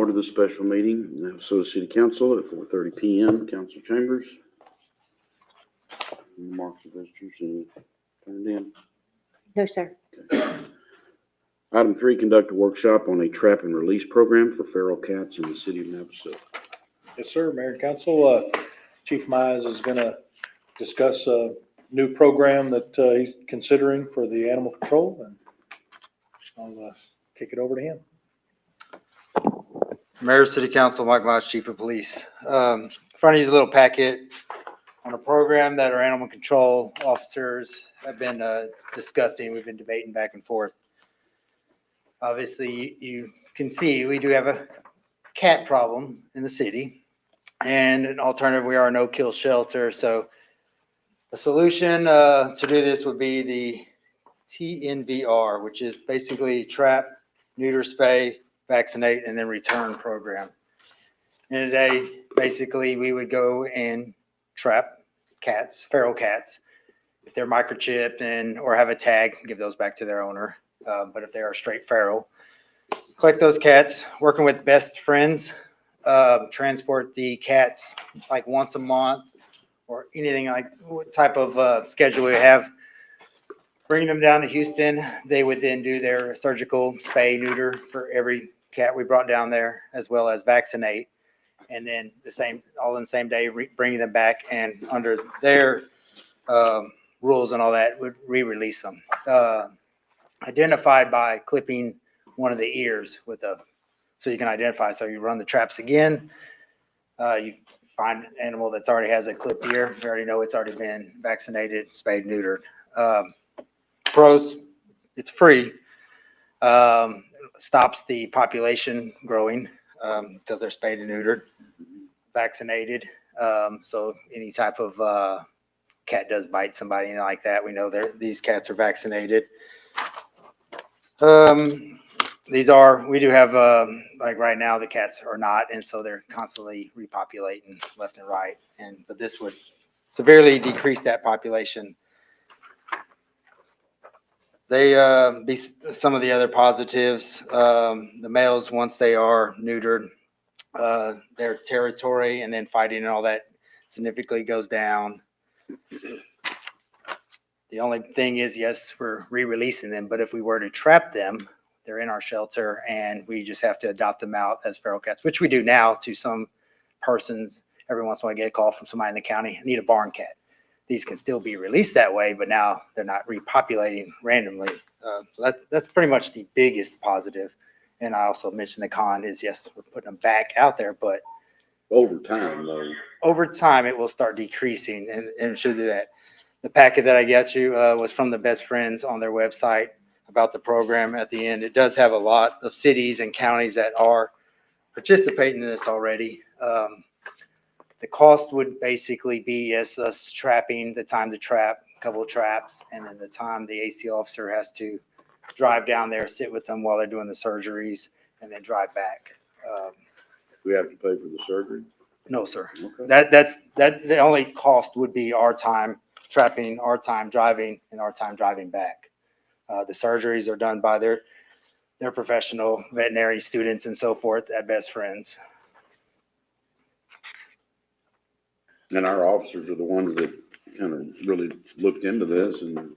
to the special meeting in Navasota City Council at 4:30 p.m. Council chambers. Remarks of visitors and turned in. No, sir. Okay. Item 3, conduct a workshop on a trap and release program for feral cats in the city of Navasota. Yes, sir, Mayor and Council. Chief Mize is gonna discuss a new program that, he's considering for the animal control, and I'll, kick it over to him. Mayor, City Council, Mike Mize, Chief of Police. In front of you is a little packet on a program that our animal control officers have been discussing. We've been debating back and forth. Obviously, you can see we do have a cat problem in the city, and an alternative, we are a no-kill shelter. So a solution to do this would be the TNVR, which is basically trap, neuter, spay, vaccinate, and then return program. In a day, basically, we would go and trap cats, feral cats. If they're microchipped and or have a tag, give those back to their owner. But if they are straight feral, collect those cats, working with best friends, transport the cats like once a month or anything like what type of schedule we have. Bring them down to Houston. They would then do their surgical spay neuter for every cat we brought down there, as well as vaccinate. And then all in the same day, bringing them back, and under their rules and all that, would re-release them. Identified by clipping one of the ears so you can identify. So you run the traps again. You find an animal that's already has a clipped ear. You already know it's already been vaccinated, spayed, neutered. Pros, it's free. Stops the population growing because they're spayed and neutered, vaccinated. So any type of cat does bite somebody, anything like that, we know these cats are vaccinated. We do have, like right now, the cats are not, and so they're constantly repopulating left and right. But this would severely decrease that population. They be some of the other positives. The males, once they are neutered, their territory and then fighting and all that significantly goes down. The only thing is, yes, we're re-releasing them, but if we were to trap them, they're in our shelter and we just have to adopt them out as feral cats, which we do now to some persons. Every once in a while I get a call from somebody in the county, I need a barn cat. These can still be released that way, but now they're not repopulating randomly. So that's pretty much the biggest positive. And I also mentioned the con is, yes, we're putting them back out there, but Over time, though. over time it will start decreasing, and it should do that. The packet that I got you was from the best friends on their website about the program. At the end, it does have a lot of cities and counties that are participating in this already. The cost would basically be, yes, us trapping, the time to trap, a couple of traps, and then the time the AC officer has to drive down there, sit with them while they're doing the surgeries, and then drive back. We have to pay for the surgery. No, sir. Okay. The only cost would be our time trapping, our time driving, and our time driving back. The surgeries are done by their professional veterinary students and so forth at Best Friends. And our officers are the ones that kind of really looked into this, and,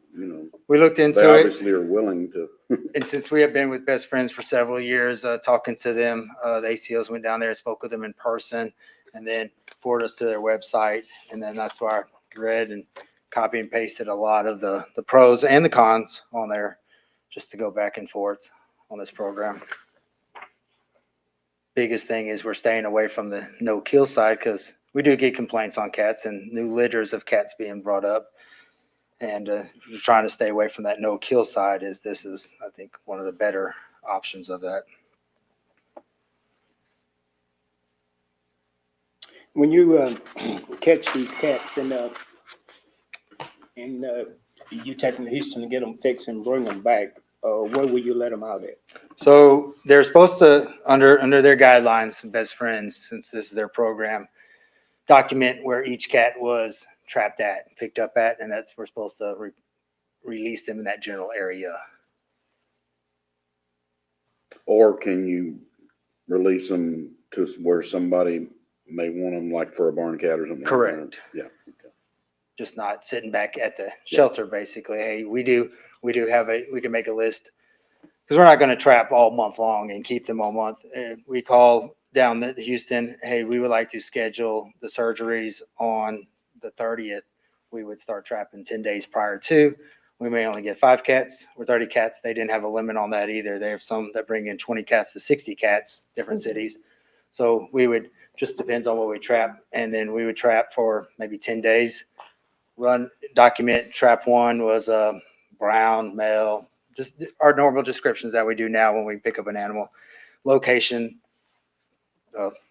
We looked they into it, obviously are willing to. and since we have been with Best Friends for several years, talking to them, the ACOs went down there and spoke with them in person, and then forwarded us to their website, and then that's why I read and copy and pasted a lot of the pros and the cons on there, just to go back and forth on this program. Biggest thing is we're staying away from the no-kill side, because we do get complaints on cats and new litters of cats being brought up. And we're trying to stay away from that no-kill side. This is, I think, one of the better options of that. When you catch these cats and you take them to Houston to get them fixed and bring them back, where will you let them out at? So they're supposed to, under their guidelines, Best Friends, since this is their program, document where each cat was trapped at, picked up at, and we're supposed to release them in that general area. Or can you release them to where somebody may want them, like for a barn cat or something like that? Correct. Yeah. Just not sitting back at the shelter, basically. Hey, we can make a list. Because we're not going to trap all month long and keep them all month. We call down to Houston, hey, we would like to schedule the surgeries on the 30th. We would start trapping 10 days prior to. We may only get 5 cats or 30 cats. They didn't have a limit on that either. They have some that bring in 20 cats to 60 cats, different cities. So we would, just depends on what we trap. And then we would trap for maybe 10 days. Document trap 1 was a brown male, just our normal descriptions that we do now when we pick up an animal. Location,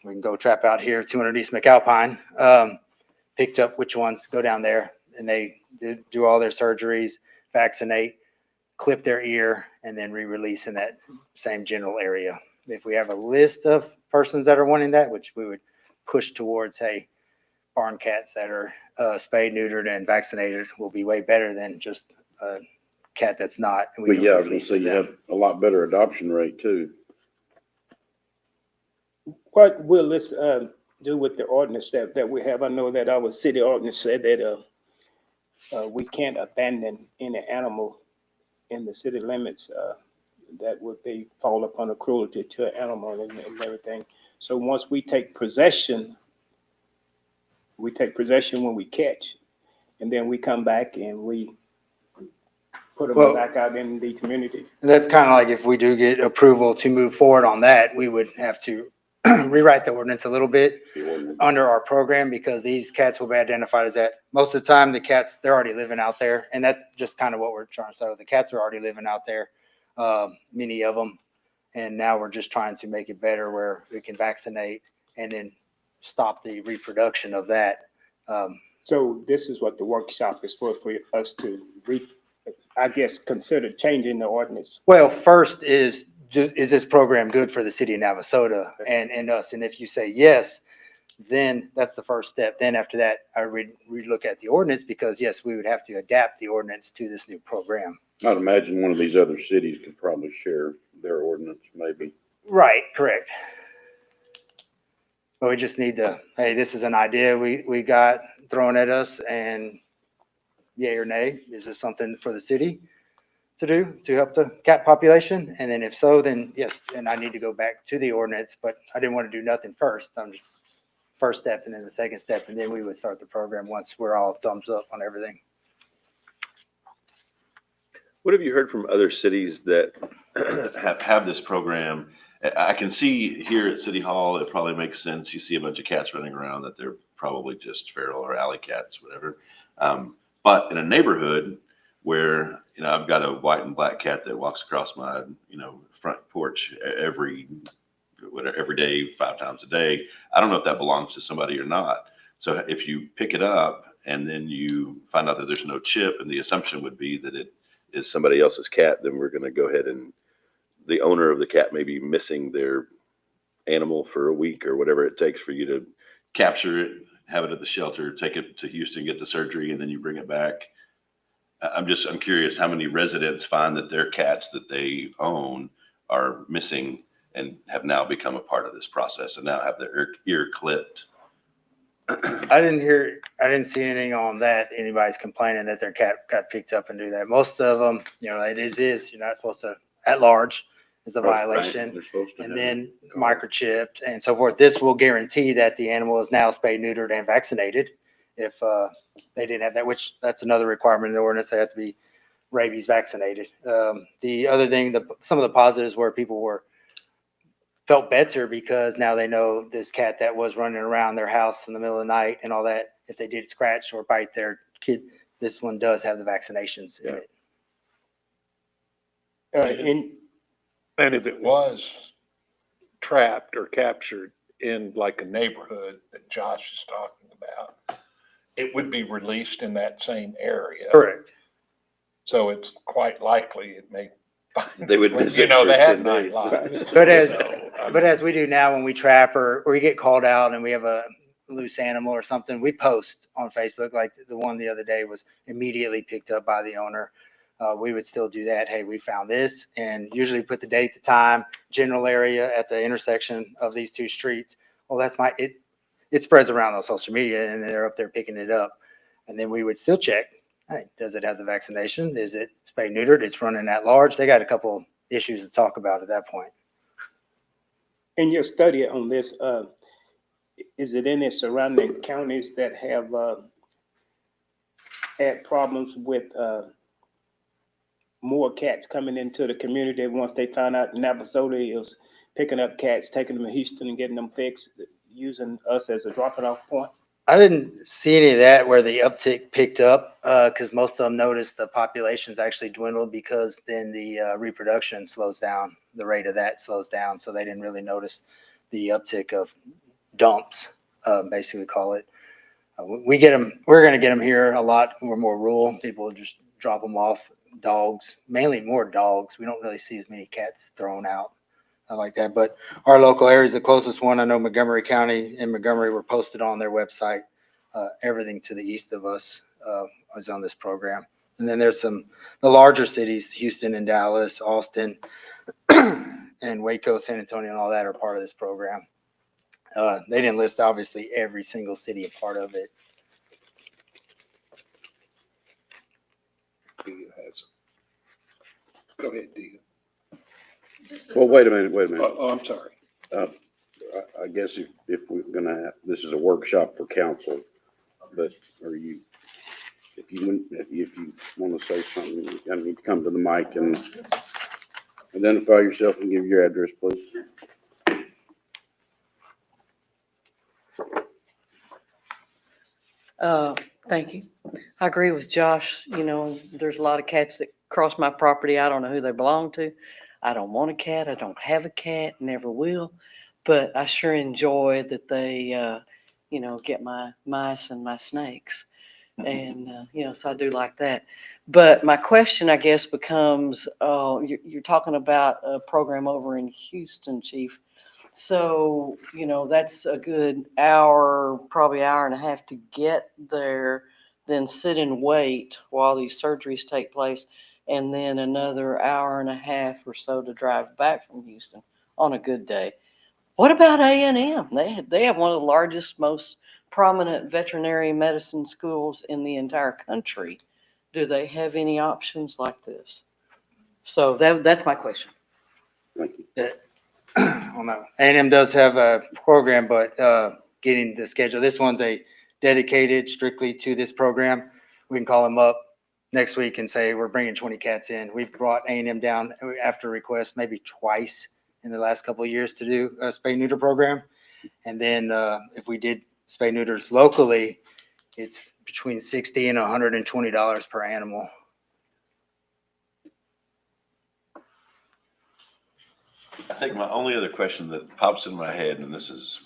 we can go trap out here, 200 East McAlpine. Picked up which ones, go down there, and they do all their surgeries, vaccinate, clip their ear, and then re-release in that same general area. If we have a list of persons that are wanting that, which we would push towards, hey, barn cats that are spayed, neutered, and vaccinated will be way better than just a cat that's not. And But yeah, I was gonna release say you them. have a lot better adoption rate too. What will this, do with the ordinance that we have? I know that our city ordinance said that, we can't abandon any animal in the city limits, that would be, fall upon a cruelty to an animal and everything. So once we take possession when we catch, and then we come back and we put them Well- back out in the community. That's kind of like if we do get approval to move forward on that, we would have to rewrite the ordinance a little bit The ordinance. under our program, because these cats will be identified as that. Most of the time, the cats, they're already living out there, and that's just kind of what we're trying. So the cats are already living out there, many of them, and now we're just trying to make it better where we can vaccinate and then stop the reproduction of that. So this is what the workshop is for us to I guess, consider changing the ordinance. Well, first is this program good for the city of Navasota and us? And if you say yes, then that's the first step. Then after that, I relook at the ordinance, because yes, we would have to adapt the ordinance to this new program. I'd imagine one of these other cities could probably share their ordinance, maybe. Right, correct. But we just need to, hey, this is an idea we got thrown at us, and yay or nay, is this something for the city to do to help the cat population? And then if so, then yes, then I need to go back to the ordinance, but I didn't want to do nothing first. I'm just first step and then the second step, and then we would start the program once we're all thumbs up on everything. What have you heard from other cities that have this program? I can see here at City Hall, it probably makes sense. You see a bunch of cats running around that they're probably just feral or alley cats, whatever. But in a neighborhood where, I've got a white and black cat that walks across my, front porch every day, 5 times a day. I don't know if that belongs to somebody or not. So if you pick it up and then you find out that there's no chip, and the assumption would be that it is somebody else's cat, then we're going to go ahead and the owner of the cat may be missing their animal for a week or whatever it takes for you to capture it, have it at the shelter, take it to Houston, get the surgery, and then you bring it back. I'm curious how many residents find that their cats that they own are missing and have now become a part of this process and now have their ear clipped. I didn't see anything on that. Anybody's complaining that their cat got picked up and do that. Most of them, it is, you're not supposed to, at large is a violation. Right. They're supposed to And have then it. microchipped and so forth. This will guarantee that the animal is now spayed, neutered, and vaccinated. If they didn't have that, which that's another requirement in the ordinance, they have to be rabies vaccinated. The other thing, some of the positives where people felt better because now they know this cat that was running around their house in the middle of the night and all that, if they did scratch or bite their kid, this one does have the vaccinations in it. And if it was trapped or captured in like a neighborhood that Josh is talking about, it would be released in that same area. Correct. So it's quite likely it may. They would visit They for had 10 9 days. lives. But as we do now when we trap or we get called out and we have a loose animal or something, we post on Facebook. Like the one the other day was immediately picked up by the owner. we would still do that. Hey, we found this, and usually put the date, the time, general area at the intersection of these two streets. Well, it spreads around on social media, and they're up there picking it up. And then we would still check, hey, does it have the vaccination? Is it spay neutered? It's running at large. They got a couple issues to talk about at that point. In your study on this, is it any surrounding counties that have had problems with more cats coming into the community once they found out Navasota is picking up cats, taking them to Houston and getting them fixed, using us as a dropping off point? I didn't see any of that where the uptick picked up, because most of them noticed the population's actually dwindled because then the reproduction slows down, the rate of that slows down, so they didn't really notice the uptick of dumps, basically call it. We're going to get them here a lot. We're more rural. People just drop them off. Dogs, mainly more dogs. We don't really see as many cats thrown out like that. But our local area is the closest one. I know Montgomery County and Montgomery were posted on their website. Everything to the east of us is on this program. And then there's the larger cities, Houston and Dallas, Austin, and Waco, San Antonio, and all that are part of this program. They didn't list, obviously, every single city a part of it. Go ahead, Dean. Well, wait a minute. Oh, I'm sorry. I guess if we're gonna have, this is a workshop for council, but if you want to say something, you need to come to the mic and identify yourself and give your address, please. Thank you. I agree with Josh. You know, there's a lot of cats that cross my property. I don't know who they belong to. I don't want a cat. I don't have a cat, never will. But I sure enjoy that they, get my mice and my snakes. And, so I do like that. But my question, I guess, becomes, you're talking about a program over in Houston, Chief. So, that's a good hour, probably hour and a half to get there, then sit and wait while these surgeries take place, and then another hour and a half or so to drive back from Houston on a good day. What about A&M? They have one of the largest, most prominent veterinary medicine schools in the entire country. Do they have any options like this? So that's my question. Thank you. Well, no. A&M does have a program, but getting the schedule, this one's a dedicated strictly to this program. We can call them up next week and say, we're bringing 20 cats in. We've brought A&M down after request maybe twice in the last couple of years to do a spay neuter program. And then if we did spay neuters locally, it's between $60 and $120 per animal. I think my only other question that pops in my head, and this is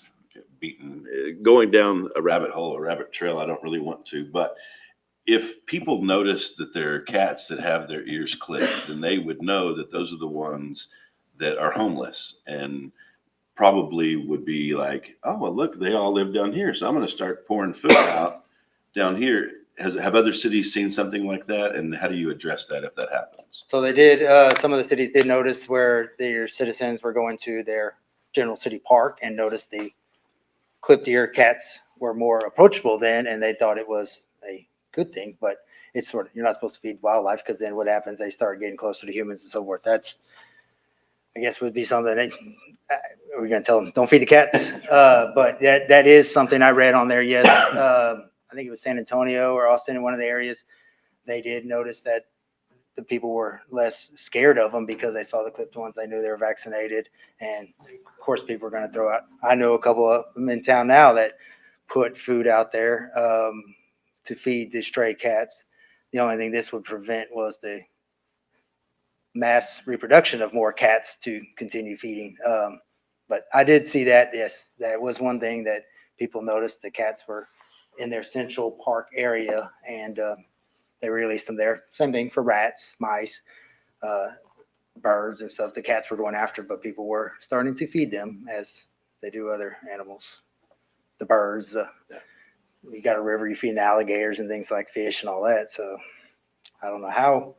going down a rabbit hole, a rabbit trail, I don't really want to, but if people notice that there are cats that have their ears clipped, then they would know that those are the ones that are homeless and probably would be like, oh, well, look, they all live down here, so I'm going to start pouring food out down here. Have other cities seen something like that, and how do you address that if that happens? So they did, some of the cities did notice where their citizens were going to their general city park and noticed the clipped ear cats were more approachable then, and they thought it was a good thing, but it's sort of, you're not supposed to feed wildlife, because then what happens, they start getting closer to humans and so forth. That's, I guess, would be something that we're going to tell them, don't feed the cats. But that is something I read on there. Yes. I think it was San Antonio or Austin in one of the areas. They did notice that the people were less scared of them because they saw the clipped ones. They knew they were vaccinated. And of course, people were going to throw out. I know a couple of them in town now that put food out there to feed the stray cats. The only thing this would prevent was the mass reproduction of more cats to continue feeding. But I did see that. Yes, that was one thing that people noticed. The cats were in their central park area, and they released them there. Same thing for rats, mice, birds and stuff. The cats were going after, but people were starting to feed them as they do other animals. The birds, you got a river, you feed the alligators and things like fish and all that. So I don't know how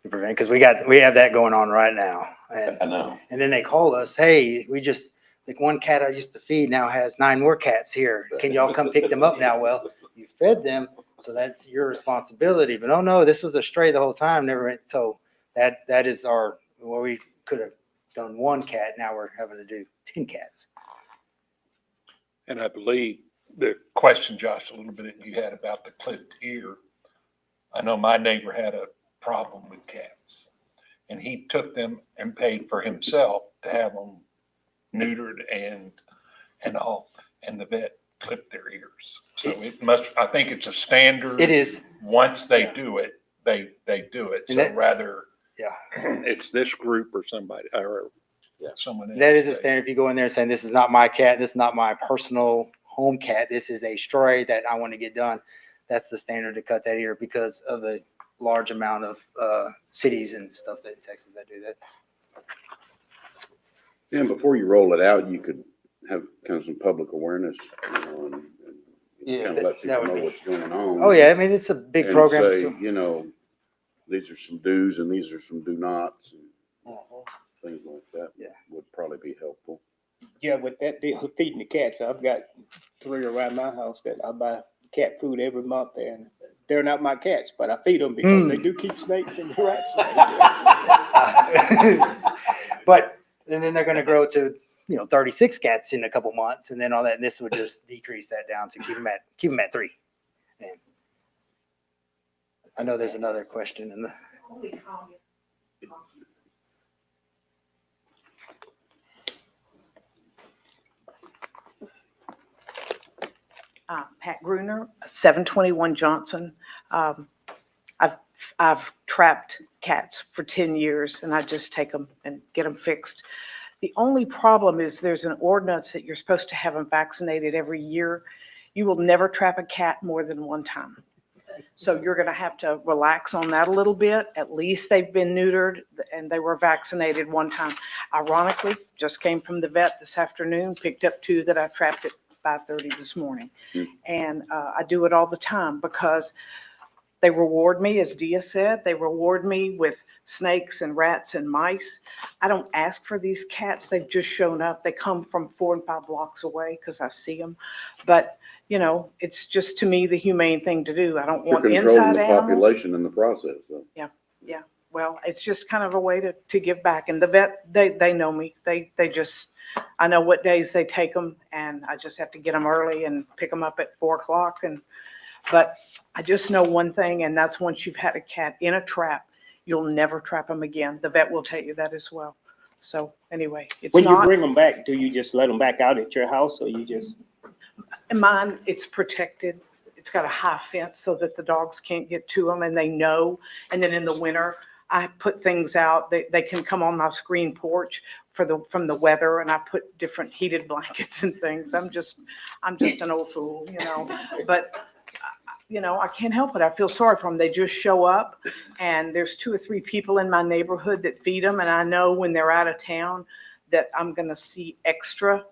to prevent, because we have that going on right now. I know. And then they call us, hey, like one cat I used to feed now has 9 more cats here. Can y'all come pick them up now? Well, you fed them, so that's your responsibility. But oh no, this was a stray the whole time, never went. So that is we could have done 1 cat, now we're having to do 10 cats. And I believe the question, Josh, a little bit you had about the clipped ear. I know my neighbor had a problem with cats, and he took them and paid for himself to have them neutered and all, and the vet clipped their ears. So I think it's a standard. It is. Once they Yeah. do it, they do it. And So that- rather, Yeah. it's this group or somebody, or someone else. That is a standard. If you go in there saying, this is not my cat, this is not my personal home cat, this is a stray that I want to get done, that's the standard to cut that ear because of the large amount of cities and stuff in Texas that do that. And before you roll it out, you could have kind of some public awareness, and Yeah, kind of let that people would know be- what's going on. Oh, yeah, I mean, it's a big And program. say, so- you know, these are some do's and these are some do nots, and things like that. Yeah. Would probably be helpful. Yeah, with that deal of feeding the cats, I've got 3 around my house that I buy cat food every month, and they're not my cats, but I feed them because they do keep snakes and rats away. But, and then they're gonna grow to, 36 cats in a couple months and then all that, and this would just decrease that down to keep them at 3. And I know there's another question in the. Pat Gruner, 721 Johnson. I've trapped cats for 10 years and I just take them and get them fixed. The only problem is there's an ordinance that you're supposed to have them vaccinated every year. You will never trap a cat more than 1 time. So you're going to have to relax on that a little bit. At least they've been neutered and they were vaccinated 1 time. Ironically, just came from the vet this afternoon, picked up 2 that I trapped at 5:30 this morning. And I do it all the time because they reward me, as Dia said, they reward me with snakes and rats and mice. I don't ask for these cats. They've just shown up. They come from 4 and 5 blocks away because I see them. But, it's just to me the humane thing to do. I don't You're want controlling inside the animals. population in the process, so. Well, it's just kind of a way to give back. And the vet, they know me. They just, I know what days they take them and I just have to get them early and pick them up at 4 o'clock. But I just know one thing, and that's once you've had a cat in a trap, you'll never trap them again. The vet will tell you that as well. So anyway, it's When you not, bring them back, do you just let them back out at your house or you just? in mine, it's protected. It's got a high fence so that the dogs can't get to them and they know. And then in the winter, I put things out. They can come on my screen porch from the weather, and I put different heated blankets and things. I'm just an old fool, but I can't help it. I feel sorry for them. They just show up and there's 2 or 3 people in my neighborhood that feed them. And I know when they're out of town that I'm going to see extra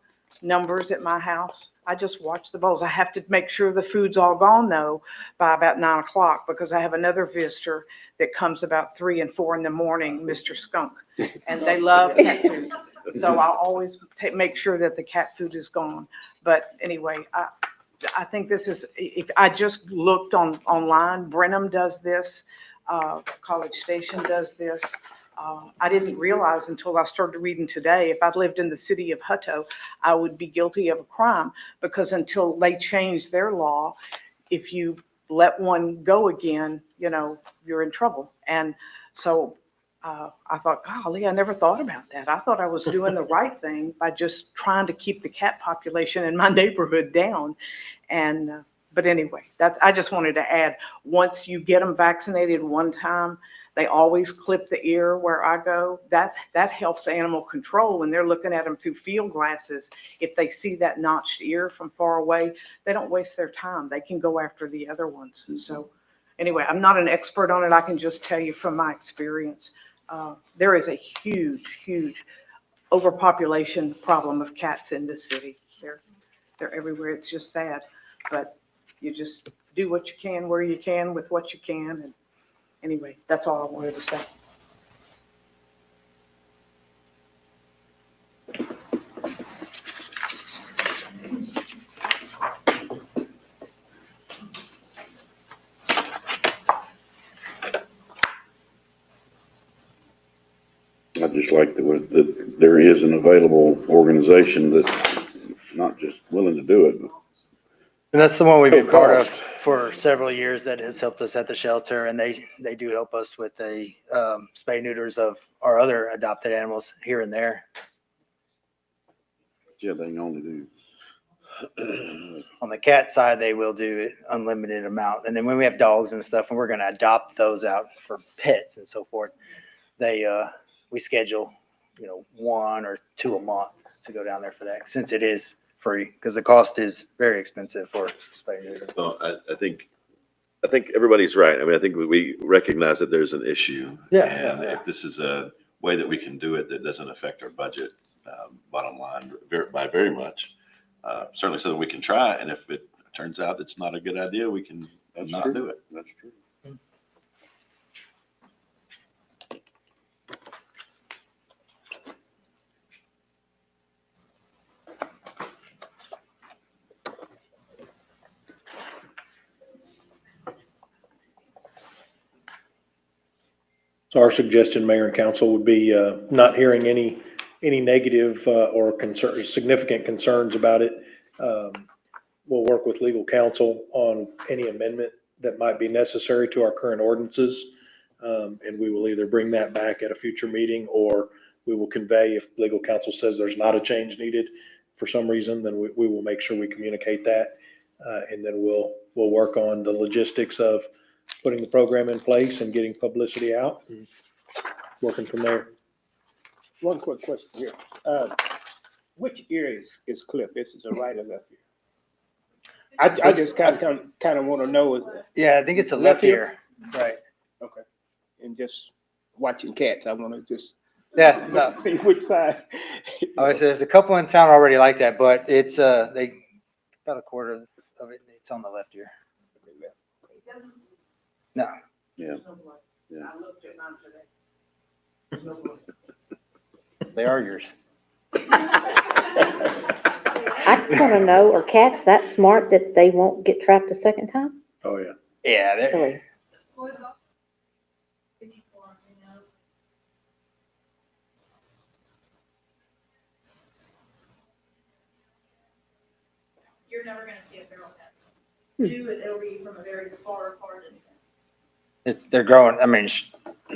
numbers at my house. I just watch the bowls. I have to make sure the food's all gone though by about 9 o'clock because I have another visitor that comes about 3 and 4 in the morning, Mr. Skunk, and they love cat food. So I'll always make sure that the cat food is gone. But anyway, I think this is, if I just looked online, Brenham does this, College Station does this. I didn't realize until I started reading today, if I'd lived in the city of Hutto, I would be guilty of a crime because until they changed their law, if you let one go again, you're in trouble. And so I thought, golly, I never thought about that. I thought I was doing the right thing by just trying to keep the cat population in my neighborhood down. And but anyway, I just wanted to add, once you get them vaccinated 1 time, they always clip the ear where I go. That helps animal control when they're looking at them through field glasses. If they see that notched ear from far away, they don't waste their time. They can go after the other ones. And so anyway, I'm not an expert on it. I can just tell you from my experience, there is a huge overpopulation problem of cats in this city. They're everywhere. It's just sad, but you just do what you can, where you can, with what you can. And anyway, that's all I wanted to say. I'd just like that there is an available organization that's not just willing to do it, but And that's the one we've No been part of cost. for several years that has helped us at the shelter, and they do help us with the spay neuters of our other adopted animals here and there. yeah, they can only do. On the cat side, they will do it unlimited amount. And then when we have dogs and stuff, and we're gonna adopt those out for pets and so forth, we schedule, 1 or 2 a month to go down there for that, since it is free, because the cost is very expensive for spay neuter. Well, I think everybody's right. I mean, I think we recognize that there's an issue. Yeah, And yeah. if this is a way that we can do it that doesn't affect our budget, bottom line, by very much, certainly so that we can try. And if it turns out it's not a good idea, we can not true. do it. That's true. So our suggestion, Mayor and Council, would be not hearing any negative or significant concerns about it. We'll work with legal counsel on any amendment that might be necessary to our current ordinances. And we will either bring that back at a future meeting, or we will convey, if legal counsel says there's not a change needed for some reason, then we will make sure we communicate that. And then we'll work on the logistics of putting the program in place and getting publicity out and working from there. One quick question here. Which ear is clipped? This is a right or left ear? I just kind of want to know is, Yeah, I think it's a Left left ear? ear. Right. okay. And just watching cats, I want to just Yeah, no. see which side. I said, there's a couple in town already like that, but it's, they, about a quarter of it, it's on the left ear. No. Yeah. They are yours. I just want to know, are cats that smart that they won't get trapped a second time? Oh, yeah. Yeah, they're, Really? You're never gonna see a feral cat. It'll be from a very far distance. they're growing, I mean,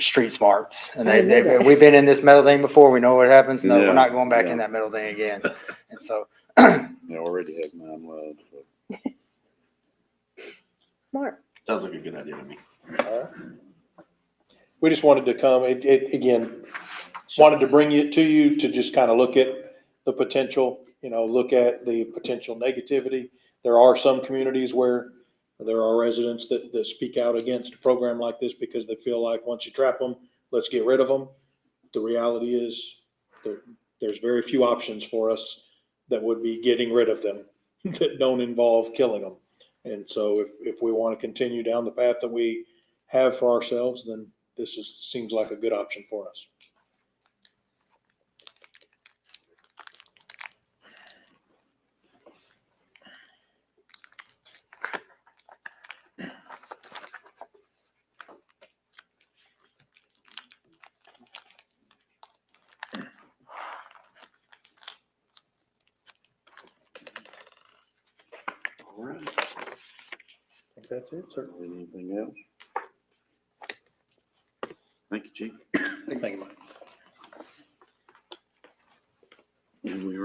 street smarts. And I know that. we've been in this metal thing before. We know what happens. No, Yeah, we're not going back yeah. in that metal thing again. And so, They already have 9 lives, so. Smart. Sounds like a good idea to me. We just wanted to come, again, wanted to bring it to you to just kind of look at the potential, look at the potential negativity. There are some communities where there are residents that speak out against a program like this because they feel like once you trap them, let's get rid of them. The reality is there's very few options for us that would be getting rid of them that don't involve killing them. And so if we want to continue down the path that we have for ourselves, then seems like a good option for us. All right. I think that's it, sir. Anything else? Thank you, Chief. Thank you, Mike. And we are